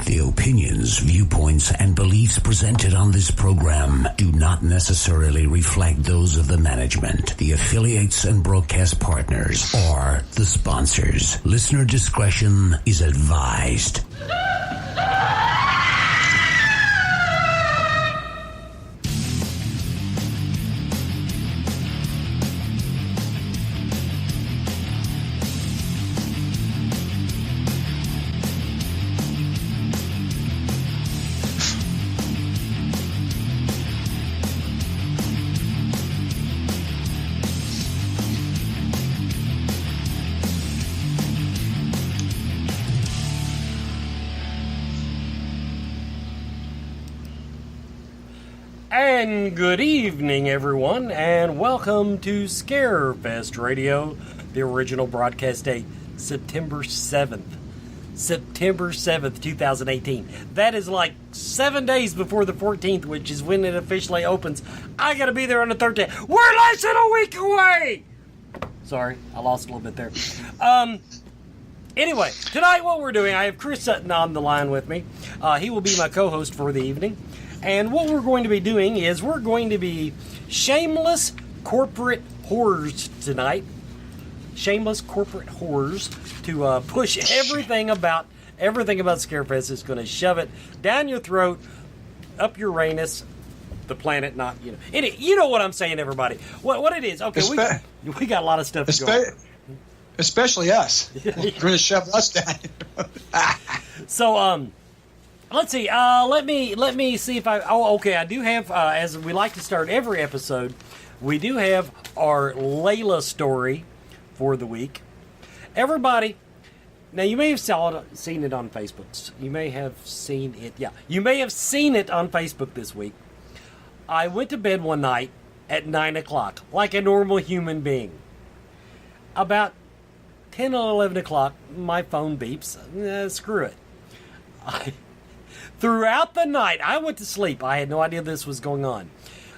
The opinions, viewpoints, and beliefs presented on this program do not necessarily reflect those of the management, the affiliates and broadcast partners, or the sponsors. Listener discretion is advised. And good evening, everyone, and welcome to Scarefest Radio, the original broadcast date, September 7th. September 7th, 2018. That is like 7 days before the 14th, which is when it officially opens. I gotta be there on the 13th. We're less than a week away! Sorry, I lost a little bit there. Anyway, tonight what we're doing, I have Chris Sutton on the line with me. He will be my co-host for the evening. And what we're going to be doing is we're going to be shameless corporate whores tonight. Shameless corporate whores to push everything about Scarefest. Is going to shove it down your throat, up Uranus, the planet. Not you know what I'm saying, everybody. What it is? Okay, we got a lot of stuff to go. Especially us. You're going to shove us down. So let's see. Let me see if I. Oh, okay. I do have, as we like to start every episode, we do have our Layla story for the week. Everybody, now you may have seen it on Facebook. You may have seen it. Yeah, you may have seen it on Facebook this week. I went to bed one night at 9 o'clock, like a normal human being. About 10 or 11 o'clock, my phone beeps. Screw it. Throughout the night, I went to sleep. I had no idea this was going on.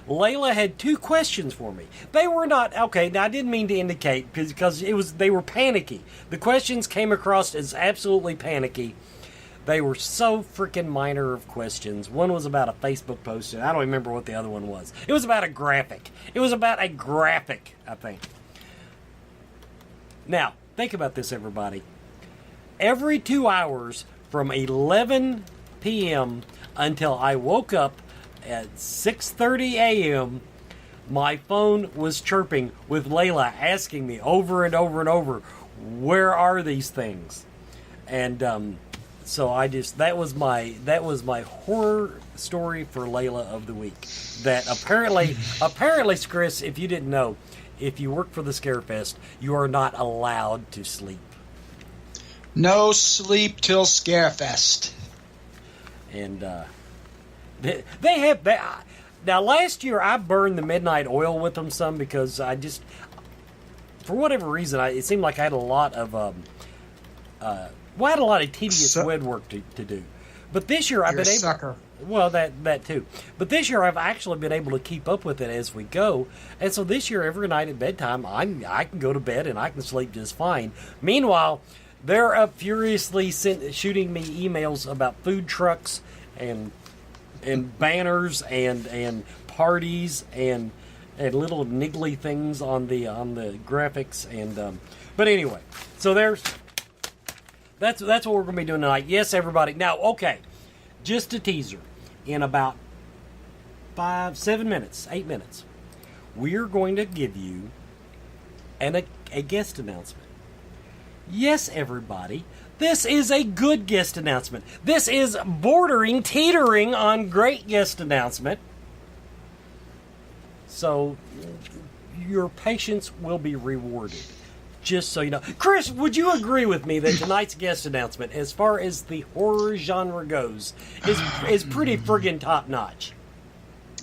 Layla had two questions for me. They were not, okay, now I didn't mean to indicate because they were panicky. The questions came across as absolutely panicky. They were so freaking minor of questions. One was about a Facebook post, and I don't remember what the other one was. It was about a graphic. I think. Now, think about this, everybody. Every 2 hours from 11 p.m. until I woke up at 6:30 a.m., my phone was chirping with Layla asking me over and over and over, where are these things? And so that was my horror story for Layla of the week. That apparently, Chris, if you didn't know, if you work for the Scarefest, you are not allowed to sleep. No sleep till Scarefest. And they have that. Now, last year I burned the midnight oil with them some because I just, for whatever reason, it seemed like I had a lot of tedious wed work to do. But this year I've been able. Sucker. Well, that too. But this year I've actually been able to keep up with it as we go, and so this year every night at bedtime I can go to bed and I can sleep just fine. Meanwhile, they're up furiously shooting me emails about food trucks and banners and parties and little niggly things on the graphics and but anyway, so that's what we're going to be doing tonight. Yes, everybody. Now, okay, just a teaser. In about 8 minutes, we're going to give you a guest announcement. Yes, everybody, this is a good guest announcement. This is teetering on great guest announcement. So your patience will be rewarded. Just so you know. Chris, would you agree with me that tonight's guest announcement, as far as the horror genre goes, is pretty friggin' top-notch?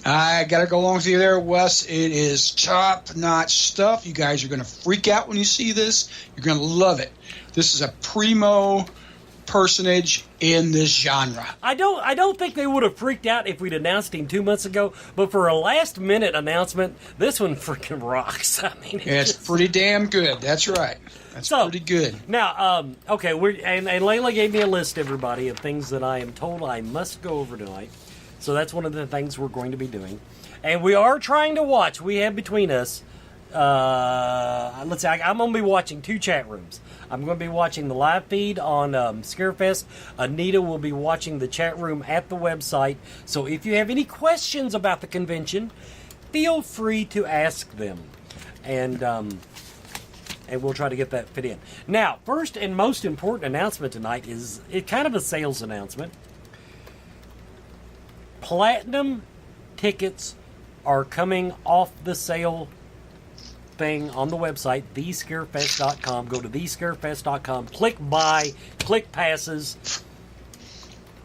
I gotta go along with you there, Wes. It is top-notch stuff. You guys are gonna freak out when you see this. You're gonna love it. This is a primo personage in this genre. I don't think they would have freaked out if we'd announced him 2 months ago, but for a last minute announcement, this one freaking rocks. I mean, It's pretty damn good. That's right. That's pretty good. Now, okay, and Layla gave me a list, everybody, of things that I am told I must go over tonight. So that's one of the things we're going to be doing. And we are trying to watch. We have between us, let's see, I'm going to be watching 2 chat rooms. I'm going to be watching the live feed on Scarefest. Anita will be watching the chat room at the website. So if you have any questions about the convention, feel free to ask them. And we'll try to get that fit in. Now, first and most important announcement tonight is kind of a sales announcement. Platinum tickets are coming off the sale thing on the website, thescarefest.com. Go to thescarefest.com, click buy, click passes.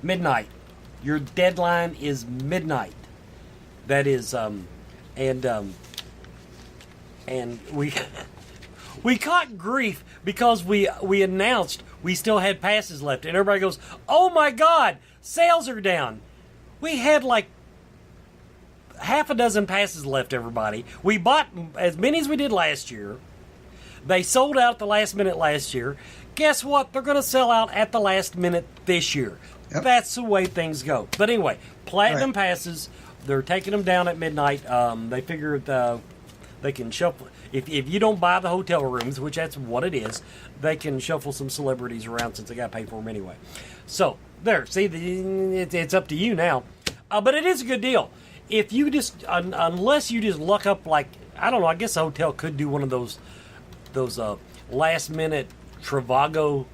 Midnight. Your deadline is midnight. That is, and we we caught grief because we announced we still had passes left, and everybody goes, "Oh my God, sales are down." We had like half a dozen passes left, everybody. We bought as many as we did last year. They sold out at the last minute last year. Guess what? They're going to sell out at the last minute this year. Yep. That's the way things go. But anyway, platinum passes, they're taking them down at midnight. They figured they can shuffle. If you don't buy the hotel rooms, which that's what it is, they can shuffle some celebrities around since they got to pay for them anyway. So, there. See, it's up to you now. But it is a good deal. If you just, unless you just luck up like, I don't know, I guess a hotel could do one of those last minute Trivago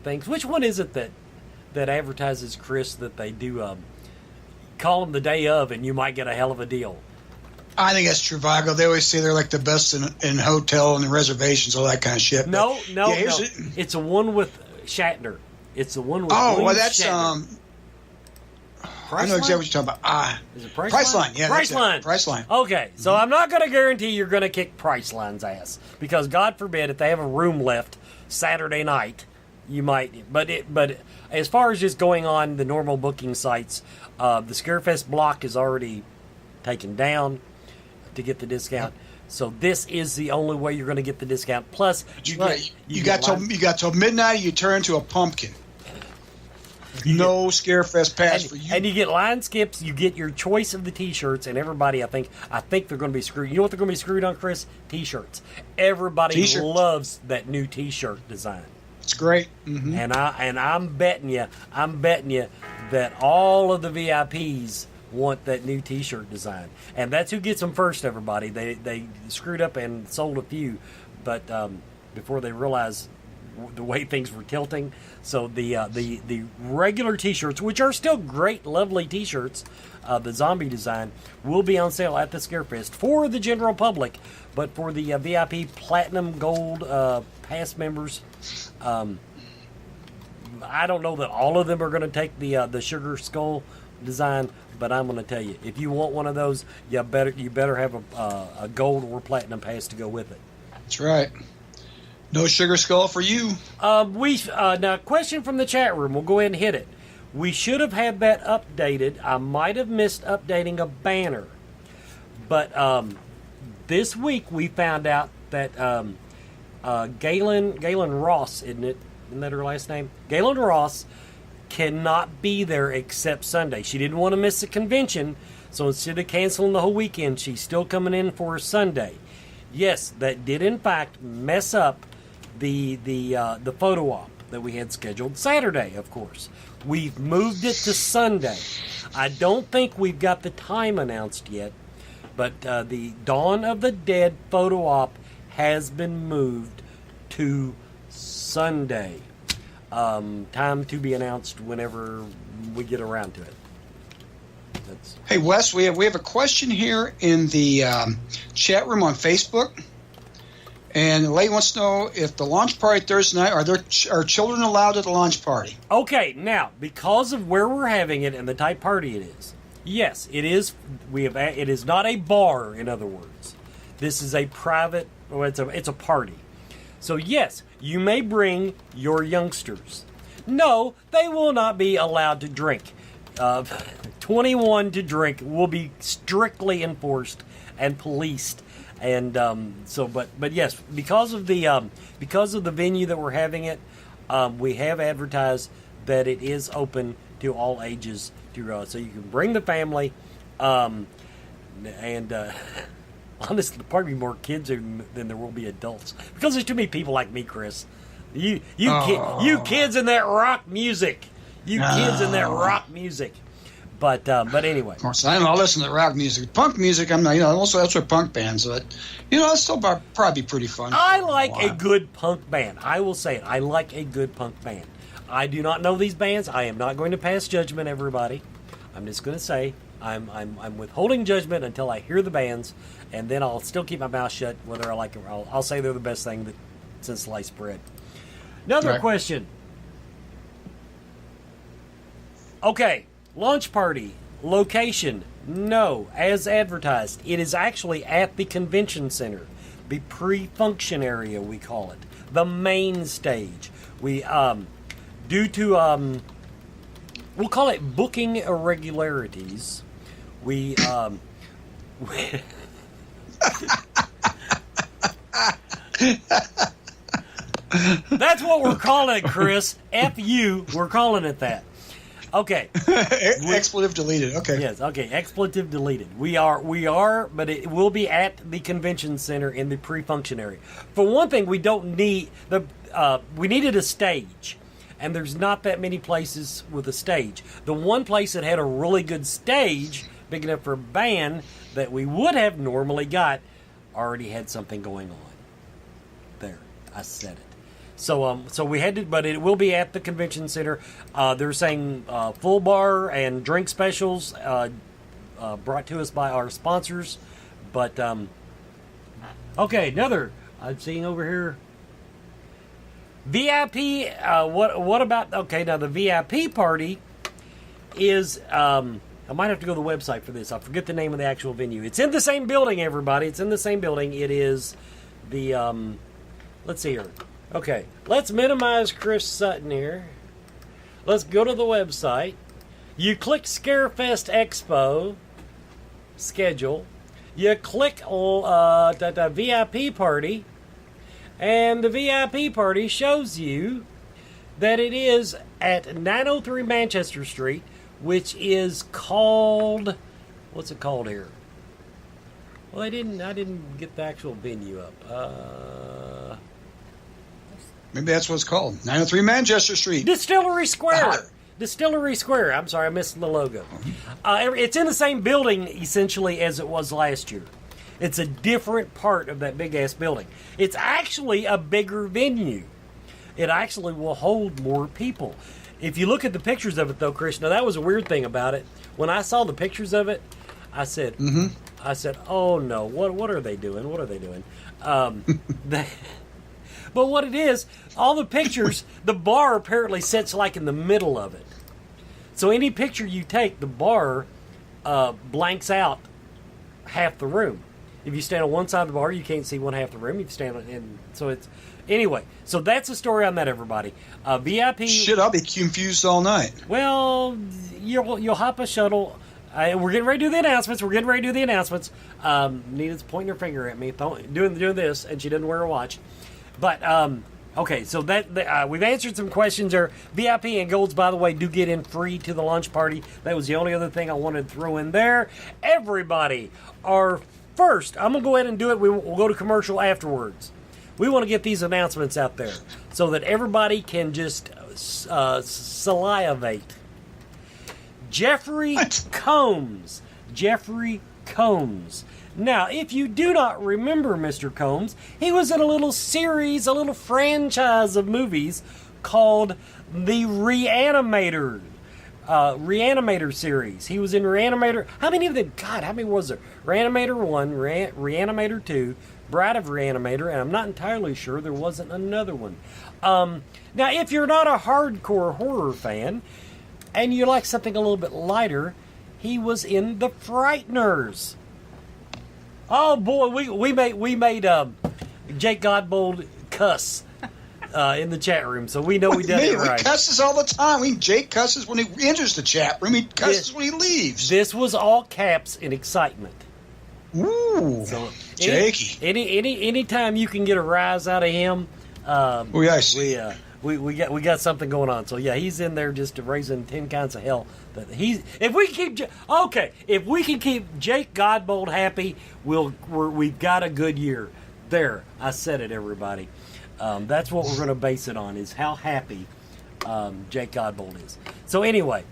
things. Which one is it that advertises, Chris, that they do call them the day of and you might get a hell of a deal? I think that's Trivago. They always say they're like the best in hotel and reservations, all that kind of shit. No. It's the one with Shatner. It's the one with that's Shatner. I know exactly what you're talking about. Is it Priceline? Priceline, yeah. Priceline. Priceline. Okay, so I'm not going to guarantee you're going to kick Priceline's ass because God forbid if they have a room left Saturday night, you might. But as far as just going on the normal booking sites, the Scarefest block is already taken down to get the discount. So this is the only way you're going to get the discount. Plus, you got till midnight. You turn into a pumpkin. No Scarefest pass for you. And you get line skips, you get your choice of the T-shirts, and everybody, I think they're going to be screwed. You know what they're going to be screwed on, Chris? T-shirts. Everybody loves that new T-shirt design. It's great. Mm-hmm. And I'm betting you that all of the VIPs want that new T-shirt design, and that's who gets them first. Everybody, they screwed up and sold a few, but before they realized the way things were tilting. So the regular T-shirts, which are still great, lovely T-shirts, the zombie design, will be on sale at the Scarefest for the general public. But for the VIP Platinum Gold Pass members, I don't know that all of them are going to take the Sugar Skull design. But I'm going to tell you, if you want one of those, you better have a gold or platinum pass to go with it. That's right. No Sugar Skull for you. Now, question from the chat room. We'll go ahead and hit it. We should have had that updated. I might have missed updating a banner. But this week we found out that Galen Ross, isn't it? Isn't that her last name? Galen Ross cannot be there except Sunday. She didn't want to miss the convention, so instead of canceling the whole weekend, she's still coming in for a Sunday. Yes, that did in fact mess up the photo op that we had scheduled Saturday, of course. We've moved it to Sunday. I don't think we've got the time announced yet, but the Dawn of the Dead photo op has been moved to Sunday. Time to be announced whenever we get around to it. Hey, Wes, we have a question here in the chat room on Facebook. And the lady wants to know if the launch party Thursday night, are children allowed at the launch party? Okay, now, because of where we're having it and the type party it is, yes, it is. It is not a bar, in other words. This is a private, it's a party. So yes, you may bring your youngsters. No, they will not be allowed to drink. 21 to drink will be strictly enforced and policed. And but yes, because of the venue that we're having it, we have advertised that it is open to all ages to go. So you can bring the family, and honestly, there'll probably be more kids than there will be adults because there's too many people like me, Chris. You kids in that rock music. But anyway. Of course, I listen to rock music. Punk music, I'm not, also that's what punk bands, but, it's still probably pretty fun. I like a good punk band. I will say it. I like a good punk band. I do not know these bands. I am not going to pass judgment, everybody. I'm just going to say I'm withholding judgment until I hear the bands, and then I'll still keep my mouth shut whether I like it or I'll say they're the best thing since sliced bread. Another question. Okay, launch party, location, no, as advertised. It is actually at the convention center, the pre-function area, we call it, the main stage. We, due to, we'll call it booking irregularities, we that's what we're calling it, Chris. F-U, we're calling it that. Okay. Expletive deleted. Okay. Yes. Okay. Expletive deleted. We are, but it will be at the convention center in the pre-function area. For one thing, we don't need we needed a stage, and there's not that many places with a stage. The one place that had a really good stage, big enough for a band, that we would have normally got, already had something going on. There, I said it. So we had to, but it will be at the convention center. They're saying full bar and drink specials brought to us by our sponsors. But okay, another I'm seeing over here. VIP. What about? Okay, now the VIP party is. I might have to go to the website for this. I forget the name of the actual venue. It's in the same building, everybody. It's in the same building. It is the. Let's see here. Okay, let's minimize Chris Sutton here. Let's go to the website. You click Scarefest Expo schedule. You click the VIP party, and the VIP party shows you that it is at 903 Manchester Street, which is called, what's it called here? Well, I didn't get the actual venue up. Maybe that's what it's called. 903 Manchester Street. Distillery Square. Distillery Square. I'm sorry, I missed the logo. It's in the same building, essentially, as it was last year. It's a different part of that big-ass building. It's actually a bigger venue. It actually will hold more people. If you look at the pictures of it, though, Chris, now that was a weird thing about it. When I saw the pictures of it, I said, oh, no, what are they doing? What are they doing? But what it is, all the pictures, the bar apparently sits like in the middle of it. So any picture you take, the bar blanks out half the room. If you stand on one side of the bar, you can't see one half the room. If you stand on, and so it's anyway. So that's the story on that, everybody. VIP. Shit, I'll be confused all night. Well, you'll hop a shuttle. We're getting ready to do the announcements. Nina's pointing her finger at me, doing this, and she doesn't wear a watch. But, okay, so that we've answered some questions there. VIP and Golds, by the way, do get in free to the lunch party. That was the only other thing I wanted to throw in there. Everybody, our first, I'm going to go ahead and do it. We'll go to commercial afterwards. We want to get these announcements out there so that everybody can just salivate. Jeffrey Combs. Now, if you do not remember Mr. Combs, he was in a little series, a little franchise of movies called the Reanimator series. He was in Reanimator. How many of them? God, how many was there? Reanimator 1, Reanimator 2, Bride of Reanimator, and I'm not entirely sure there wasn't another one. Now, if you're not a hardcore horror fan and you like something a little bit lighter, he was in The Frighteners. Oh boy, we made Jake Godbold cuss in the chat room, so we know we did it right. He cusses all the time. Jake cusses when he enters the chat room. He cusses when he leaves. This was all caps in excitement. Ooh, so Jakey. Any time you can get a rise out of him, I see. We got something going on. So yeah, he's in there just raising 10 kinds of hell. If we can keep Jake Godbold happy, we've got a good year. There, I said it, everybody. That's what we're going to base it on, is how happy Jake Godbold is. So anyway,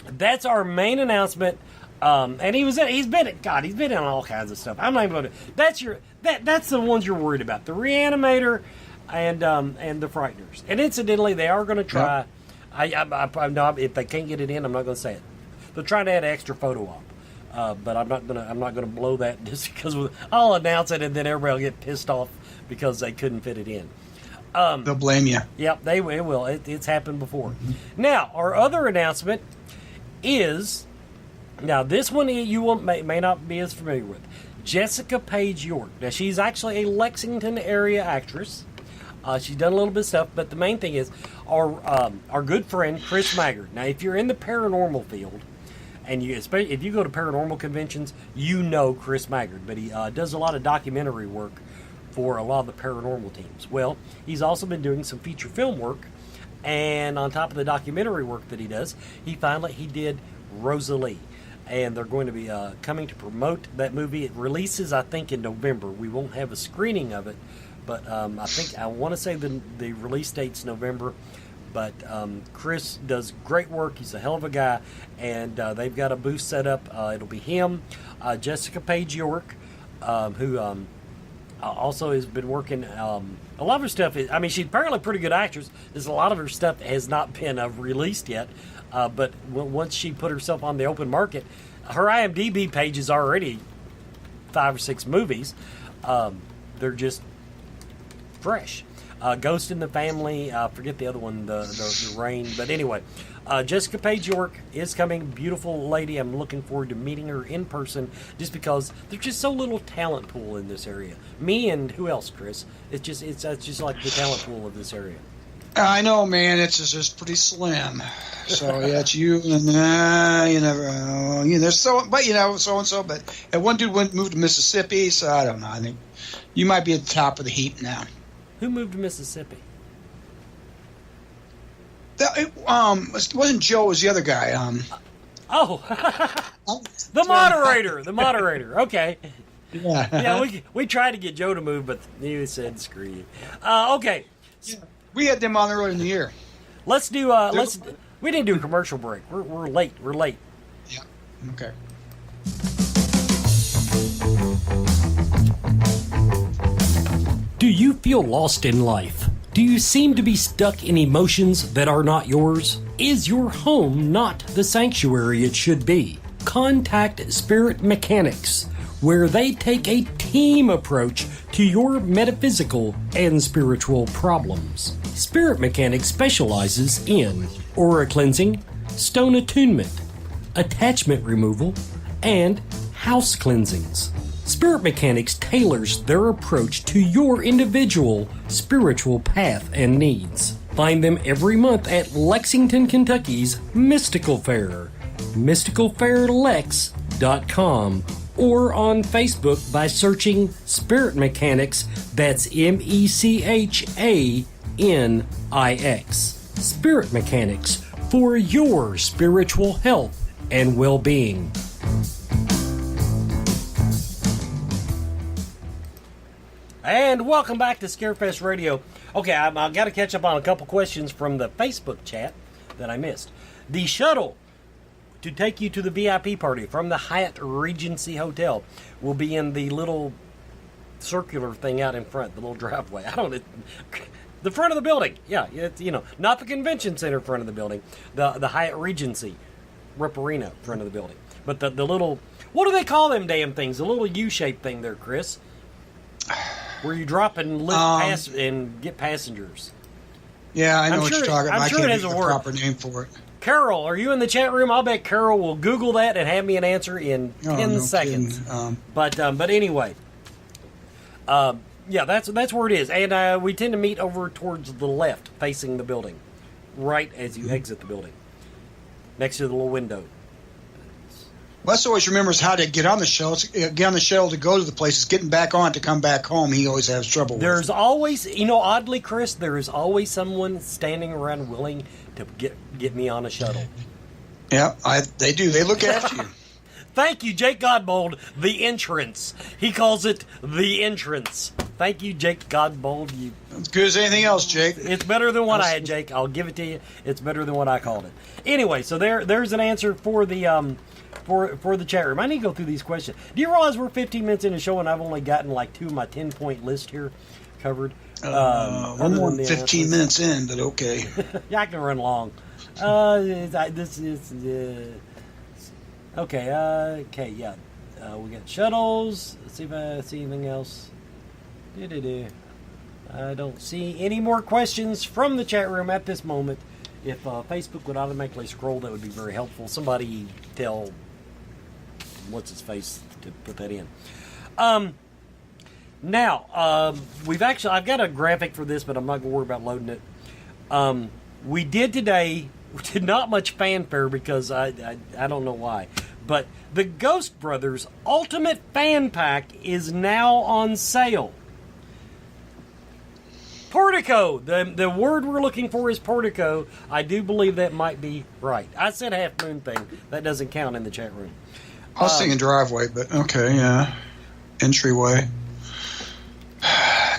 that's our main announcement. And he's been in all kinds of stuff. I'm not even going to. That's the ones you're worried about. The Reanimator and the Frighteners. And incidentally, they are going to try. Yep. If they can't get it in, I'm not going to say it. They're trying to add an extra photo op. But I'm not gonna blow that just because I'll announce it and then everybody will get pissed off because they couldn't fit it in. They'll blame you. Yep, they will. It's happened before. Mm-hmm. Now, our other announcement is, now this one you may not be as familiar with, Jessica Page York. Now, she's actually a Lexington area actress. She's done a little bit of stuff, but the main thing is our good friend Chris Maggard. Now, if you're in the paranormal field, and especially if you go to paranormal conventions, you know Chris Maggard, but he does a lot of documentary work for a lot of the paranormal teams. Well, he's also been doing some feature film work, and on top of the documentary work that he does, he did Rosalie, and they're going to be coming to promote that movie. It releases, I think, in November. We won't have a screening of it, but I want to say the release date's November. But Chris does great work. He's a hell of a guy, and they've got a booth set up. It'll be him, Jessica Page York, who also has been working. A lot of her stuff she's apparently a pretty good actress. There's a lot of her stuff that has not been released yet. But once she put herself on the open market, her IMDb page is already 5 or 6 movies. They're just fresh. Ghost in the Family, forget the other one, the Rain. But anyway, Jessica Page York is coming. Beautiful lady. I'm looking forward to meeting her in person, just because there's just so little talent pool in this area. Me and who else, Chris? It's just like the talent pool of this area. I know, man. It's just pretty slim. So yeah, it's you and you never. There's so and so. But one dude moved to Mississippi, so I don't know. I think you might be at the top of the heap now. Who moved to Mississippi? It wasn't Joe. It was the other guy. The moderator. The moderator. Okay. Yeah. We tried to get Joe to move, but he said, "Screw you." Okay. Yeah, we had them on earlier in the year. Let's do. We didn't do a commercial break. We're late. We're late. Yeah. Okay. Do you feel lost in life? Do you seem to be stuck in emotions that are not yours? Is your home not the sanctuary it should be? Contact Spirit Mechanics, where they take a team approach to your metaphysical and spiritual problems. Spirit Mechanics specializes in aura cleansing, stone attunement, attachment removal, and house cleansings. Spirit Mechanics tailors their approach to your individual spiritual path and needs. Find them every month at Lexington, Kentucky's Mystical Fair, mysticalfairlex.com, or on Facebook by searching Spirit Mechanics, that's MECHANIX. Spirit Mechanics, for your spiritual health and well-being. And welcome back to Scarefest Radio. Okay, I've got to catch up on a couple questions from the Facebook chat that I missed. The shuttle to take you to the VIP party from the Hyatt Regency Hotel will be in the little circular thing out in front, the little driveway. The front of the building. Yeah, it's, not the convention center front of the building. The Hyatt Regency, Rupp Arena front of the building. But the little, what do they call them damn things? The little U-shaped thing there, Chris. Where you drop and lift and get passengers. Yeah, I know what you're talking about. I'm sure I it can't has think a of the word. proper name for it. Carol, are you in the chat room? I'll bet Carol will Google that and have me an answer in 10 seconds. But anyway, Yeah, that's where it is. And we tend to meet over towards the left, facing the building, right as you exit the building, next to the little window. Wes always remembers how to get on the shuttle. Get on the shuttle to go to the places. Getting back on to come back home, he always has trouble There's with. always, oddly, Chris, there is always someone standing around willing to get me on a shuttle. Yeah, they do. They look after you. Thank you, Jake Godbold, the entrance. He calls it the entrance. Thank you, Jake Godbold. As good as anything else, Jake. It's better than what I had, Jake. I'll give it to you. It's better than what I called it. Anyway, so there's an answer for the for the chat room. I need to go through these questions. Do you realize we're 15 minutes into the show and I've only gotten like 2 of my 10-point list here covered? We're 15 minutes in, but okay. Yeah, I can run long. This is okay. Okay, yeah. We got shuttles. Let's see if I see anything else. I don't see any more questions from the chat room at this moment. If Facebook would automatically scroll, that would be very helpful. Somebody tell what's his face to put that in. Now, I've got a graphic for this, but I'm not going to worry about loading it. We did not much fanfare because I don't know why. But the Ghost Brothers Ultimate Fan Pack is now on sale. Portico. The word we're looking for is portico. I do believe that might be right. I said half moon thing. That doesn't count in the chat room. I was thinking driveway, but okay, yeah. Entryway.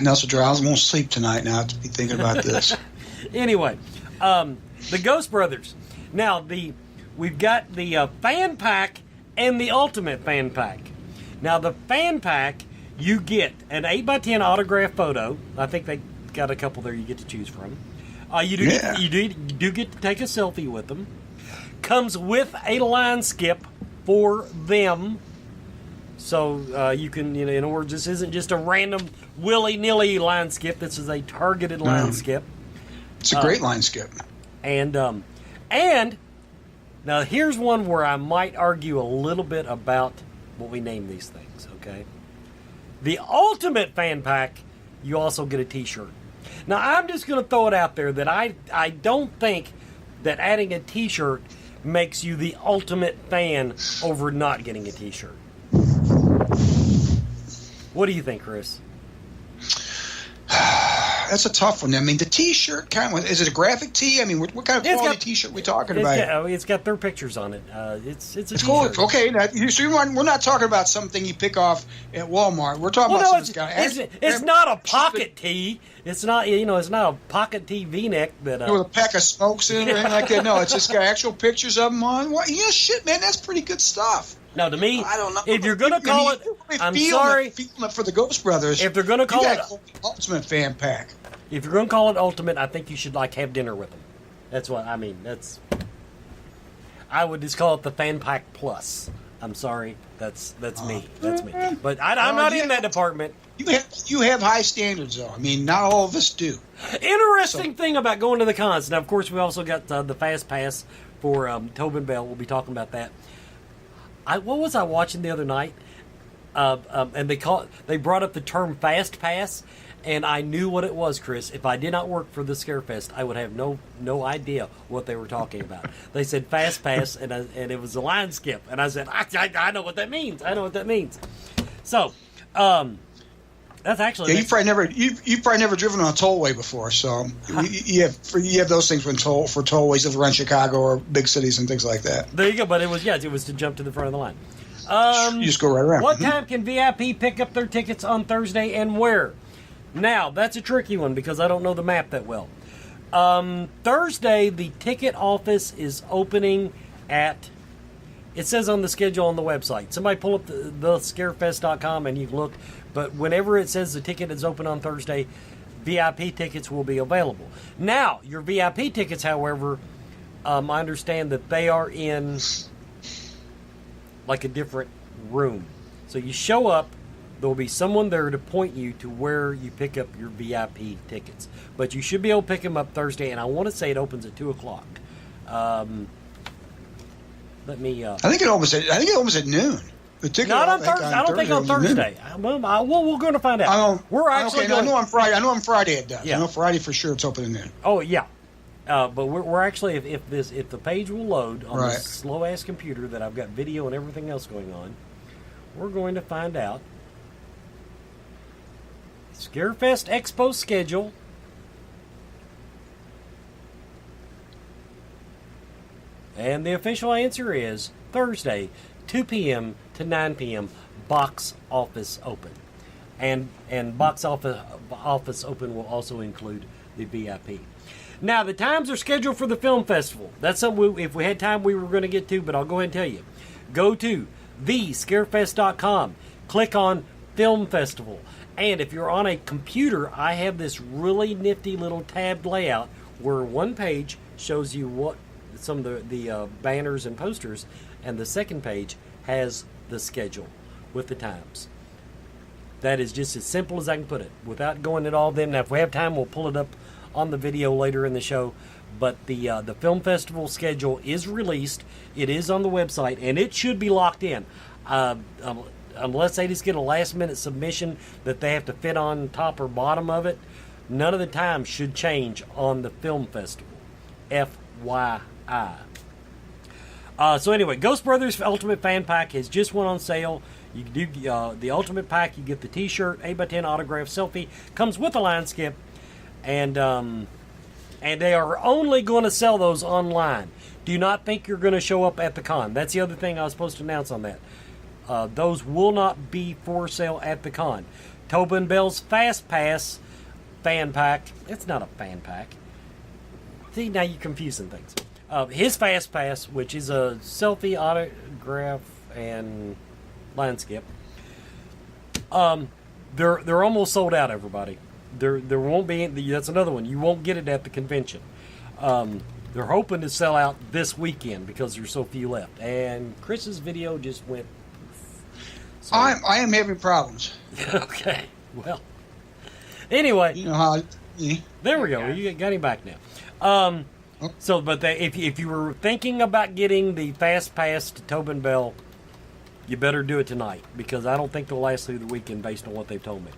Nelson Drives won't sleep tonight now to be thinking about this. Anyway, the Ghost Brothers. Now, we've got the fan pack and the ultimate fan pack. Now, the fan pack, you get an 8x10 autograph photo. I think they got a couple there you get to choose from. You do get to take a selfie with them. Comes with a line skip for them. So you can, in other words, this isn't just a random willy-nilly line skip. This is a targeted line skip. It's a great line skip. And now here's one where I might argue a little bit about what we name these things, okay? The Ultimate Fan Pack, you also get a T-shirt. Now, I'm just going to throw it out there that I don't think that adding a T-shirt makes you the ultimate fan over not getting a T-shirt. What do you think, Chris? That's a tough one. I mean, the T-shirt is it a graphic tee? I mean, what kind of quality T-shirt are we talking about? It's got their pictures on it. It's a T-shirt. Cool. Okay, now, we're not talking about something you pick off at Walmart. We're talking about something that's got. It's not a pocket tee. It's not it's not a pocket tee V-neck that with a pack of smokes in it or anything like that. No, it's just got actual pictures of them on. What? Yeah, shit, man, that's pretty good stuff. No, to me, I don't know. If you're going to call it, I'm sorry. Feeling it for the Ghost Brothers. If they're going to call it Ultimate Fan Pack. If you're going to call it Ultimate, I think you should have dinner with them. That's what I mean. I would just call it the Fan Pack Plus. I'm sorry. That's me. That's me. But I'm not in that department. You have high standards, though. I mean, not all of us do. Interesting thing about going to the cons. Now, of course, we also got the Fast Pass for Tobin Bell. We'll be talking about that. What was I watching the other night? And they brought up the term Fast Pass, and I knew what it was, Chris. If I did not work for the Scarefest, I would have no idea what they were talking about. They said Fast Pass, and it was a line skip, and I said, I know what that means. I know what that means. So, that's actually you've probably never driven on a tollway before, so you have those things for tollways around Chicago or big cities and things like that. There you go. But it was to jump to the front of the line. You just go right around. What time can VIP pick up their tickets on Thursday and where? Now, that's a tricky one because I don't know the map that well. Thursday, the ticket office is opening at, it says on the schedule on the website. Somebody pull up the scarefest.com and you can look. But whenever it says the ticket is open on Thursday, VIP tickets will be available. Now, your VIP tickets, however, I understand that they are in like a different room. So you show up, there will be someone there to point you to where you pick up your VIP tickets. But you should be able to pick them up Thursday, and I want to say it opens at 2 o'clock. Let me. I think it opens at noon. The ticket. Not on Thursday. I don't think on Thursday. We're going to find out. We're actually. Okay, I know on Friday. I know on Friday it does. Yeah. I know Friday for sure it's opening then. Oh yeah. But we're actually, if the page will load on this slow ass computer that I've got video and everything else going on, we're going to find out Scarefest Expo schedule. And the official answer is Thursday, 2 p.m. to 9 p.m. Box office open, and box office open will also include the VIP. Now, the times are scheduled for the film festival. That's something, if we had time, we were going to get to, but I'll go ahead and tell you. Go to thescarefest.com. Click on Film Festival. And if you're on a computer, I have this really nifty little tabbed layout where one page shows you what some of the banners and posters, and the second page has the schedule with the times. That is just as simple as I can put it, without going at all them. Now, if we have time, we'll pull it up on the video later in the show, but the film festival schedule is released. It is on the website, and it should be locked in, unless they just get a last minute submission that they have to fit on top or bottom of it. None of the times should change on the film festival. FYI. So anyway, Ghost Brothers Ultimate Fan Pack has just went on sale. You do the Ultimate Pack. You get the T-shirt, 8x10 autograph selfie, comes with a line skip. And they are only going to sell those online. Do not think you're going to show up at the con. That's the other thing I was supposed to announce on that. Those will not be for sale at the con. Tobin Bell's Fast Pass fan pack. It's not a fan pack. See, now you're confusing things. His Fast Pass, which is a selfie, autograph, and line skip. They're almost sold out, everybody. There won't be. That's another one. You won't get it at the convention. They're hoping to sell out this weekend because there's so few left. And Chris's video just went. So. I am having problems. Okay. Well. Anyway. You know how. There we go. You got him back now. So, but if you were thinking about getting the Fast Pass to Tobin Bell, you better do it tonight because I don't think they'll last through the weekend based on what they've told me.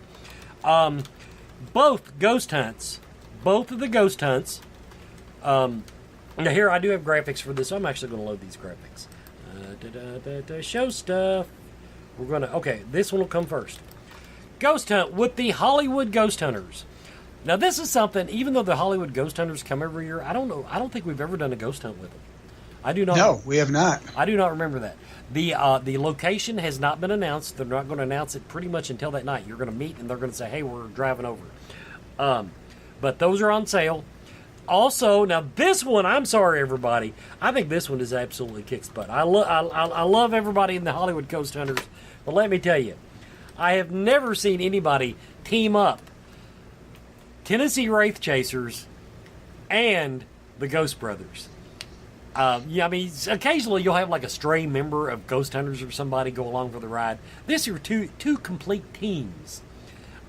Both of the ghost hunts. Now here I do have graphics for this. So I'm actually going to load these graphics. Show stuff. We're going to. Okay, this one will come first. Ghost hunt with the Hollywood Ghost Hunters. Now this is something. Even though the Hollywood Ghost Hunters come every year, I don't know. I don't think we've ever done a ghost hunt with them. I do not. No, we have not. I do not remember that. The location has not been announced. They're not going to announce it pretty much until that night. You're going to meet and they're going to say, "Hey, we're driving over." But those are on sale. Also, now this one, I'm sorry, everybody. I think this one is absolutely kicks butt. I love everybody in the Hollywood Ghost Hunters, but let me tell you, I have never seen anybody team up Tennessee Wraith Chasers and the Ghost Brothers. Yeah, I mean, occasionally you'll have like a stray member of Ghost Hunters or somebody go along for the ride. This are two complete teams.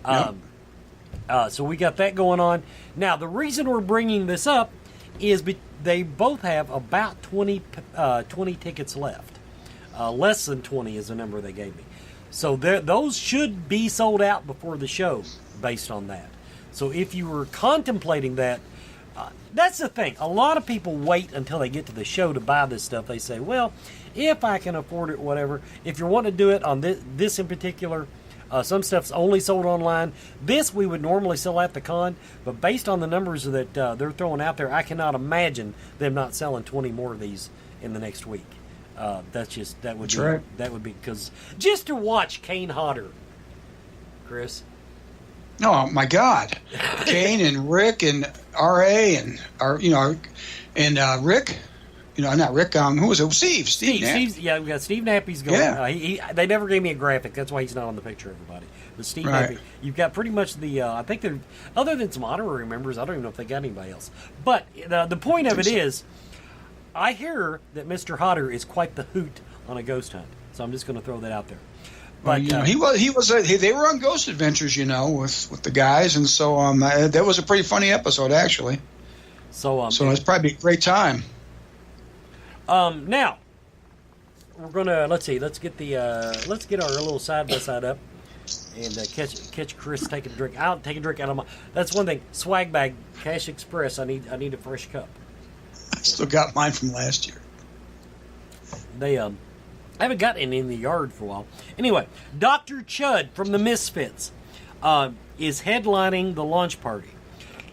Yep. So we got that going on. Now, the reason we're bringing this up is they both have about 20 tickets left. Less than 20 is the number they gave me. So those should be sold out before the show based on that. So if you were contemplating that, that's the thing. A lot of people wait until they get to the show to buy this stuff. They say, well, if I can afford it, whatever. If you want to do it on this in particular, some stuff's only sold online. This we would normally sell at the con, but based on the numbers that they're throwing out there, I cannot imagine them not selling 20 more of these in the next week. That would be because just to watch Kane Hodder, Chris. Oh my God, Kane and Rick and R.A. and Rick. Not Rick. Who was it? Steve. Yeah, we got Steve Nappy's going. Yeah. They never gave me a graphic. That's why he's not on the picture, everybody. But Steve Nappy, you've got pretty much the. I think they're other than some honorary members. I don't even know if they got anybody else. But the point of it is, I hear that Mr. Hodder is quite the hoot on a ghost hunt. So I'm just going to throw that out there. But he was. They were on Ghost Adventures, with the guys, and so that was a pretty funny episode actually. So it's probably a great time. Now, we're gonna let's get our little side by side up and catch Chris taking a drink. I'll take a drink out of my. That's one thing. Swag bag, Cash Express. I need a fresh cup. I still got mine from last year. They I haven't got any in the yard for a while. Anyway, Dr. Chud from the Misfits is headlining the launch party.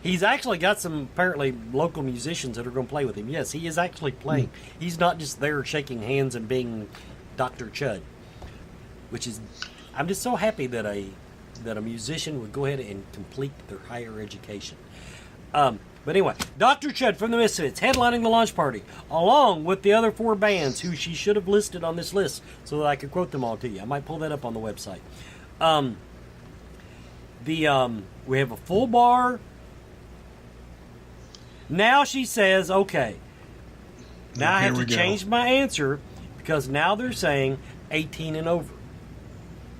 He's actually got some apparently local musicians that are going to play with him. Yes, he is actually playing. He's not just there shaking hands and being Dr. Chud, which is, I'm just so happy that a musician would go ahead and complete their higher education. But anyway, Dr. Chud from the Misfits headlining the launch party, along with the other 4 bands who she should have listed on this list so that I could quote them all to you. I might pull that up on the website. We have a full bar. Now she says, okay, now I have to change my answer because now they're saying 18 and over.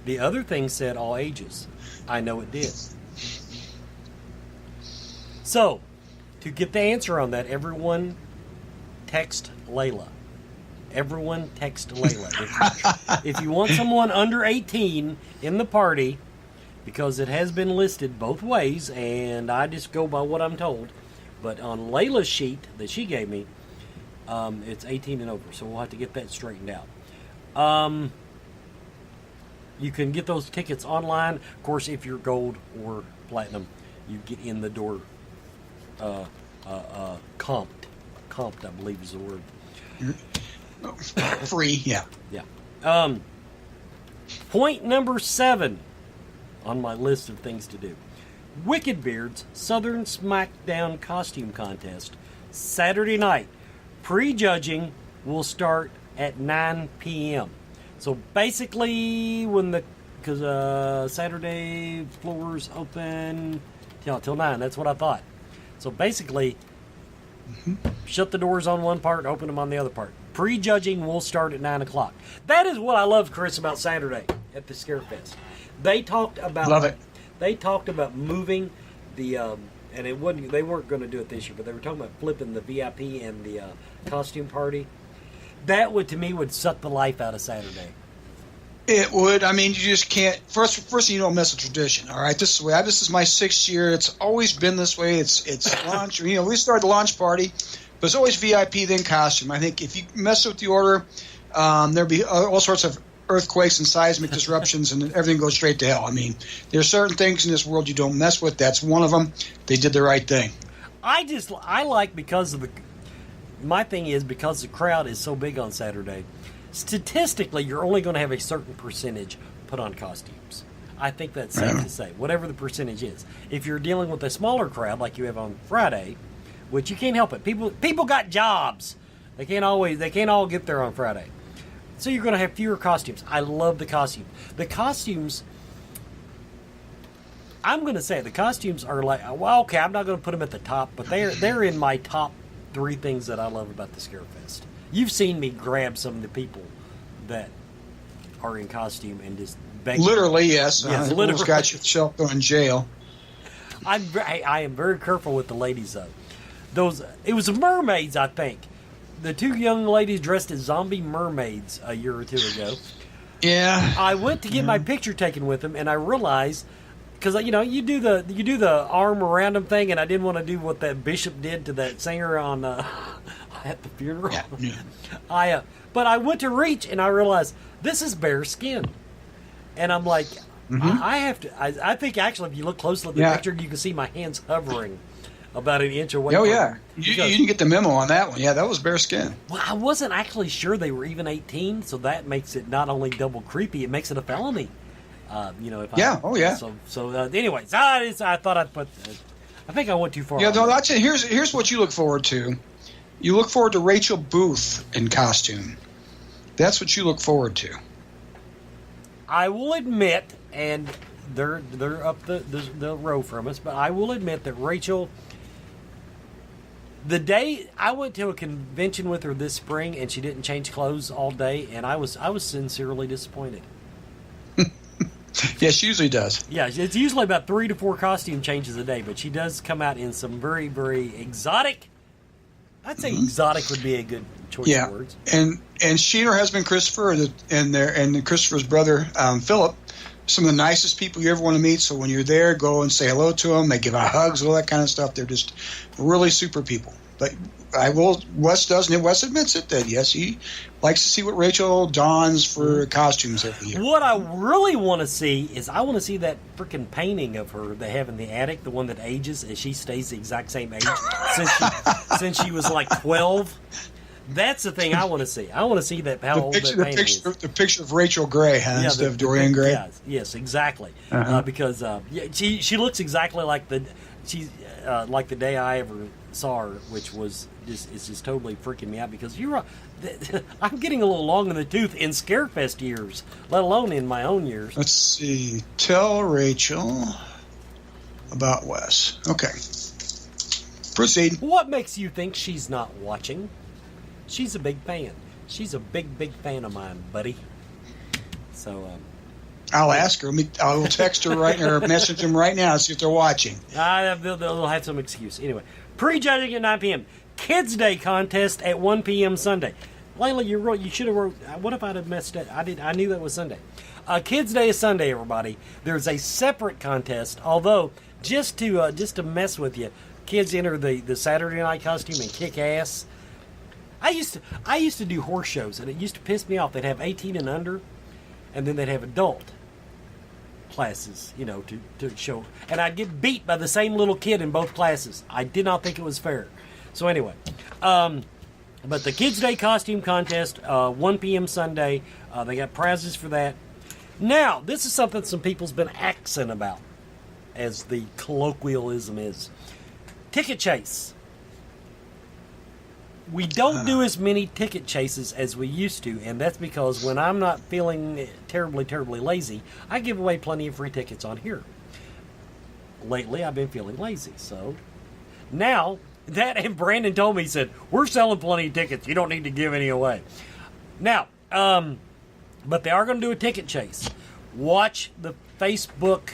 The other thing said all ages. I know it did. So, to get the answer on that, everyone text Layla. Everyone text Layla. If you want someone under 18 in the party, because it has been listed both ways, and I just go by what I'm told, but on Layla's sheet that she gave me, it's 18 and over, so we'll have to get that straightened out. You can get those tickets online. Of course, if you're gold or platinum, you get in the door comped. Comped, I believe is the word. Free, yeah. Yeah. Point number 7 on my list of things to do. Wicked Beard's Southern Smackdown Costume Contest, Saturday night. Pre-judging will start at 9 p.m. So basically, because Saturday floors open till 9. That's what I thought. So basically, shut the doors on one part, open them on the other part. Pre-judging will start at 9 o'clock. That is what I love, Chris, about Saturday at the Scarefest. They talked about Love it. They talked about moving the and it wasn't. They weren't going to do it this year, but they were talking about flipping the VIP and the costume party. That would, to me, would suck the life out of Saturday. It would. I mean, you just can't. First, you don't mess with tradition. All right, this is the way. This is my 6th year. It's always been this way. It's launch. We started the launch party, but it's always VIP then costume. I think if you mess with the order, there'll be all sorts of earthquakes and seismic disruptions, and everything goes straight to hell. I mean, there's certain things in this world you don't mess with. That's one of them. They did the right thing. I like because of my thing is because the crowd is so big on Saturday. Statistically, you're only going to have a certain percentage put on costumes. I think that's safe to say, whatever the percentage is. If you're dealing with a smaller crowd like you have on Friday, which you can't help it. People got jobs. They can't all get there on Friday. So you're going to have fewer costumes. I love the costumes. The costumes, I'm going to say the costumes are like, well, okay, I'm not going to put them at the top, but they're in my top 3 things that I love about the Scarefest. You've seen me grab some of the people that are in costume and just beg. Literally, yes. Yes, literally. Got yourself in jail. I am very careful with the ladies though. It was mermaids, I think. The 2 young ladies dressed as zombie mermaids a year or 2 ago. Yeah. I went to get my picture taken with them, and I realized because you do the arm around them thing, and I didn't want to do what that bishop did to that singer on at the funeral. Yeah. But I went to reach, and I realized this is bare skin, and I'm like, I have to. I think actually, if you look closely at the picture, you can see my hands hovering about an inch away. Oh yeah, you didn't get the memo on that one. Yeah, that was bare skin. Well, I wasn't actually sure they were even 18, so that makes it not only double creepy, it makes it a felony. Anyways, I thought I'd put. I think I went too far. Yeah, no, that's it. Here's what you look forward to. You look forward to Rachel Booth in costume. That's what you look forward to. I will admit, and they're up the row from us, but I will admit that Rachel. The day I went to a convention with her this spring, and she didn't change clothes all day, and I was sincerely disappointed. Yeah, she usually does. Yeah, it's usually about 3 to 4 costume changes a day, but she does come out in some very, very exotic. I'd say exotic would be a good choice. choice of words. And she and her husband Christopher, and Christopher's brother Philip, some of the nicest people you ever want to meet. So when you're there, go and say hello to them. They give out hugs, all that kind of stuff. They're just really super people. But Wes admits it, that yes, he likes to see what Rachel dons for costumes every year. What I really want to see is I want to see that freaking painting of her they have in the attic, the one that ages as she stays the exact same age since she was like 12. That's the thing I want to see. I want to see that how old that painting is. The picture of Rachel Gray, instead of Dorian Gray. Yes, exactly. Because she looks exactly like the day I ever saw her, which was just totally freaking me out. Because I'm getting a little long in the tooth in Scarefest years, let alone in my own years. Let's see. Tell Rachel about Wes. Okay. Proceed. What makes you think she's not watching? She's a big fan. She's a big fan of mine, buddy. So, I'll ask her. I will text her or message them right now and see if they're watching. They'll have some excuse. Anyway, prejudging at 9 p.m. Kids Day contest at 1 p.m. Sunday. Layla, you should have wrote. What if I'd have messed it? I knew that was Sunday. Kids Day is Sunday, everybody. There's a separate contest. Although, just to mess with you, kids enter the Saturday night costume and kick ass. I used to do horse shows, and it used to piss me off. They'd have 18 and under, and then they'd have adult classes, to show. And I'd get beat by the same little kid in both classes. I did not think it was fair. So anyway, but the Kids Day costume contest, 1 p.m. Sunday, they got prizes for that. Now, this is something some people's been axing about, as the colloquialism is. Ticket chase. We don't do as many ticket chases as we used to, and that's because when I'm not feeling terribly, terribly lazy, I give away plenty of free tickets on here. Lately, I've been feeling lazy, so now and Brandon told me, he said, we're selling plenty of tickets. You don't need to give any away. Now, but they are going to do a ticket chase. Watch the Facebook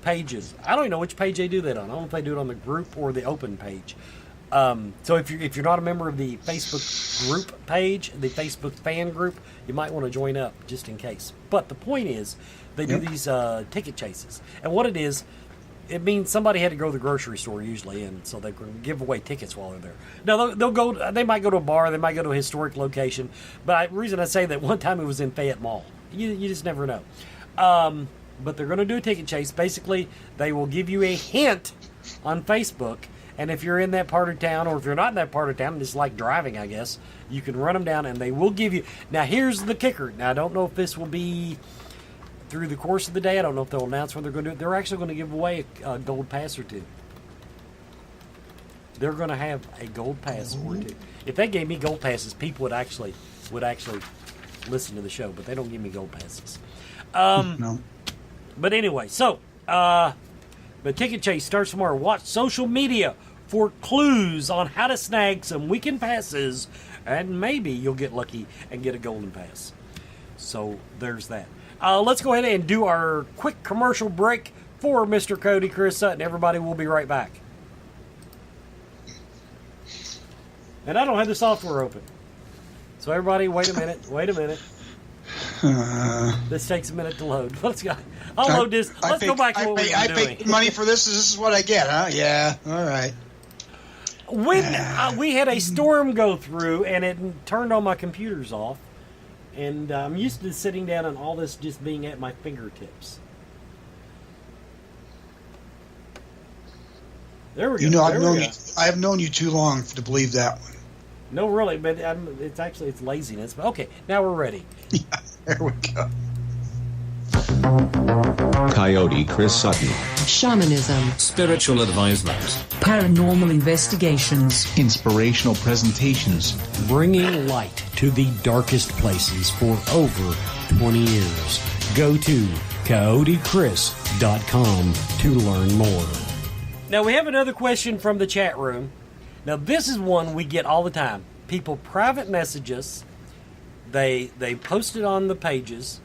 pages. I don't even know which page they do that on. I don't know if they do it on the group or the open page. So if you're not a member of the Facebook group page, the Facebook fan group, you might want to join up just in case. But the point is, they do these ticket chases, and what it is, it means somebody had to go to the grocery store usually, and so they can give away tickets while they're there. Now they'll go. They might go to a bar, they might go to a historic location. But the reason I say that, one time it was in Fayette Mall. You just never know. But they're going to do a ticket chase. Basically, they will give you a hint on Facebook. And if you're in that part of town, or if you're not in that part of town, it's like driving, I guess, you can run them down and they will give you. Now, here's the kicker. Now, I don't know if this will be through the course of the day. I don't know if they'll announce when they're going to do it. They're actually going to give away a gold pass or two. They're going to have a gold pass or two. If they gave me gold passes, people would actually listen to the show, but they don't give me gold passes. No. But anyway, so the ticket chase starts tomorrow. Watch social media for clues on how to snag some weekend passes, and maybe you'll get lucky and get a golden pass. So there's that. Let's go ahead and do our quick commercial break for Mr. Cody Chris Sutton. Everybody, will be right back. And I don't have the software open. So everybody, wait a minute. This takes a minute to load. Let's go. I'll load this. Let's go back to what we were doing. I pay money for this. This is what I get, huh? Yeah. All right. When we had a storm go through and it turned all my computers off, and I'm used to sitting down and all this just being at my fingertips. There we go. I have known you too long to believe that one. No, really, but it's laziness. But okay, now we're ready. Yeah, there we go. Coyote Chris Sutton. Shamanism. Spiritual advisement. Paranormal investigations. Inspirational presentations. Bringing light to the darkest places for over 20 years. Go to coyotechris.com to learn more. Now, we have another question from the chat room. Now, this is one we get all the time. People private message us. They post it on the pages.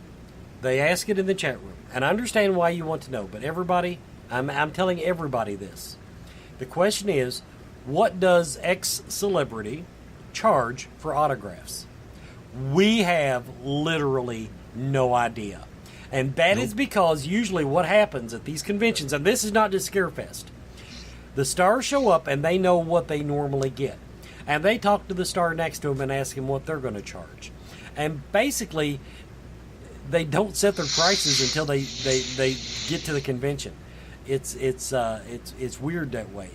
They ask it in the chat room. And I understand why you want to know. But everybody, I'm telling everybody this. The question is, what does X celebrity charge for autographs? We have literally no idea. And that is because usually what happens at these conventions, and this is not just Scarefest, the stars show up and they know what they normally get. And they talk to the star next to them and ask him what they're going to charge. And basically, they don't set their prices until they get to the convention. It's weird that way.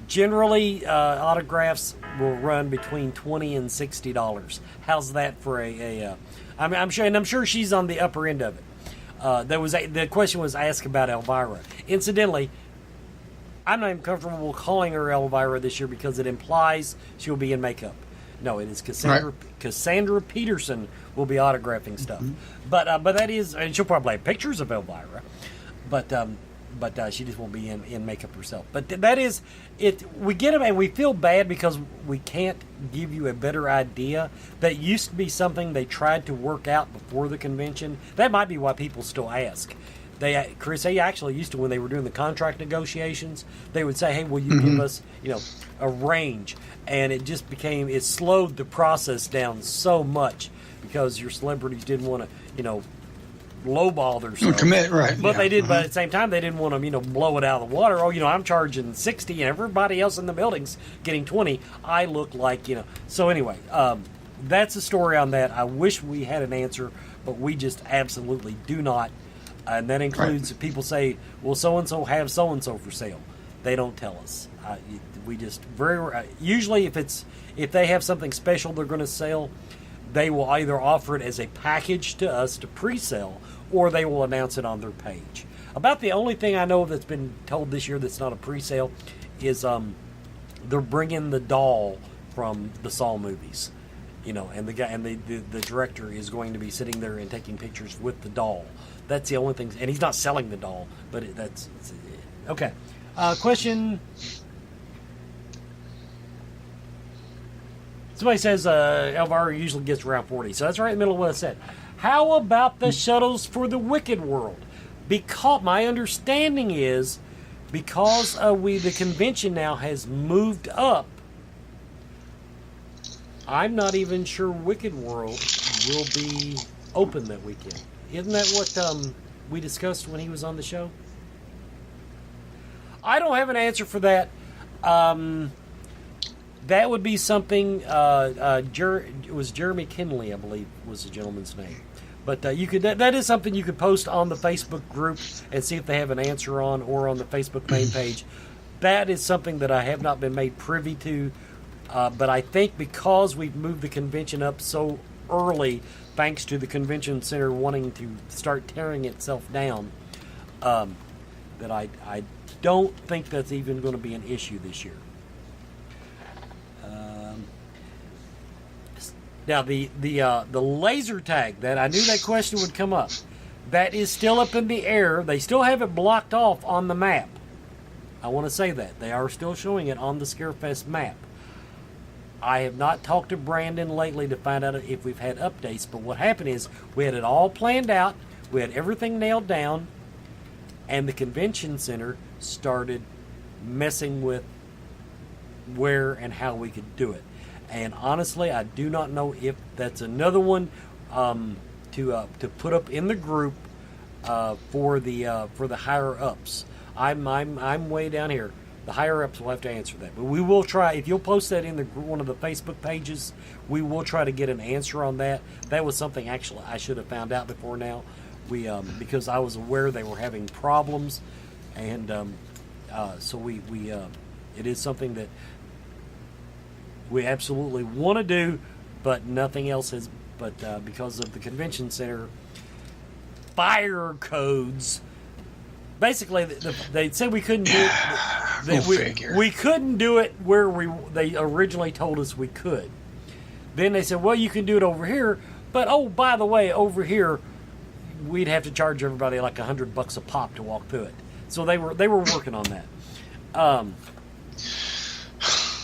Generally, autographs will run between $20 and $60. How's that for I'm sure she's on the upper end of it. The question was asked about Elvira. Incidentally, I'm not even comfortable calling her Elvira this year because it implies she'll be in makeup. No, it is Cassandra. Right. Cassandra Peterson will be autographing stuff, but that is, and she'll probably have pictures of Elvira, but she just won't be in makeup herself. But that is it. We get them, and we feel bad because we can't give you a better idea. That used to be something they tried to work out before the convention. That might be why people still ask. They actually used to, when they were doing the contract negotiations, they would say, "Hey, will you give us, a range?" And it just it slowed the process down so much because your celebrities didn't want to, lowball their stuff. Commit, right? But they did. But at the same time, they didn't want to, blow it out of the water. Oh, I'm charging 60, and everybody else in the building's getting 20. I look like, So anyway, that's the story on that. I wish we had an answer, but we just absolutely do not. And that includes people say, "Well, so and so have so and so for sale." They don't tell us. We just usually if they have something special they're going to sell, they will either offer it as a package to us to pre-sell, or they will announce it on their page. About the only thing I know that's been told this year that's not a pre-sale is they're bringing the doll from the Saw movies, and the guy and the director is going to be sitting there and taking pictures with the doll. That's the only thing, and he's not selling the doll, but it's okay. Question. Somebody says Elvira usually gets around 40, so that's right in the middle of what I said. How about the shuttles for the Wicked World? Because my understanding is because the convention now has moved up, I'm not even sure Wicked World will be open that weekend. Isn't that what we discussed when he was on the show? I don't have an answer for that. That would be something. It was Jeremy Kinley, I believe, was the gentleman's name. But you could that is something you could post on the Facebook group and see if they have an answer on, or on the Facebook main page. That is something that I have not been made privy to. But I think because we've moved the convention up so early, thanks to the convention center wanting to start tearing itself down, that I don't think that's even going to be an issue this year. Now the laser tag, that I knew that question would come up. That is still up in the air. They still have it blocked off on the map. I want to say that they are still showing it on the Scarefest map. I have not talked to Brandon lately to find out if we've had updates, but what happened is we had it all planned out, we had everything nailed down, and the convention center started messing with where and how we could do it. And honestly, I do not know if that's another one to put up in the group for the higher ups. I'm way down here. The higher ups will have to answer that, but we will try. If you'll post that in one of the Facebook pages, we will try to get an answer on that. That was something actually I should have found out before now. Because I was aware they were having problems, and so it is something that we absolutely want to do, but nothing else has. But because of the convention center fire codes, basically they said we couldn't do it. We couldn't do it where they originally told us we could. Then they said, well, you can do it over here, but oh, by the way, over here we'd have to charge everybody like $100 a pop to walk through it. So they were working on that.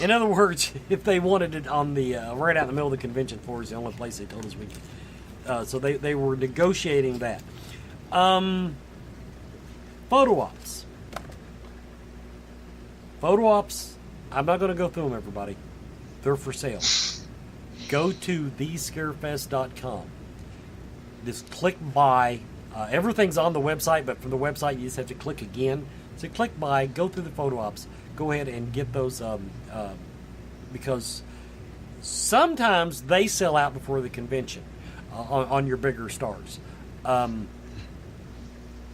In other words, if they wanted it on the right out in the middle of the convention floor is the only place they told us we could. So they were negotiating that. Photo ops. Photo ops. I'm not going to go through them, everybody. They're for sale. Go to thescarefest.com. Just click buy. Everything's on the website, but from the website you just have to click again. So click buy, go through the photo ops, go ahead and get those because sometimes they sell out before the convention on your bigger stars.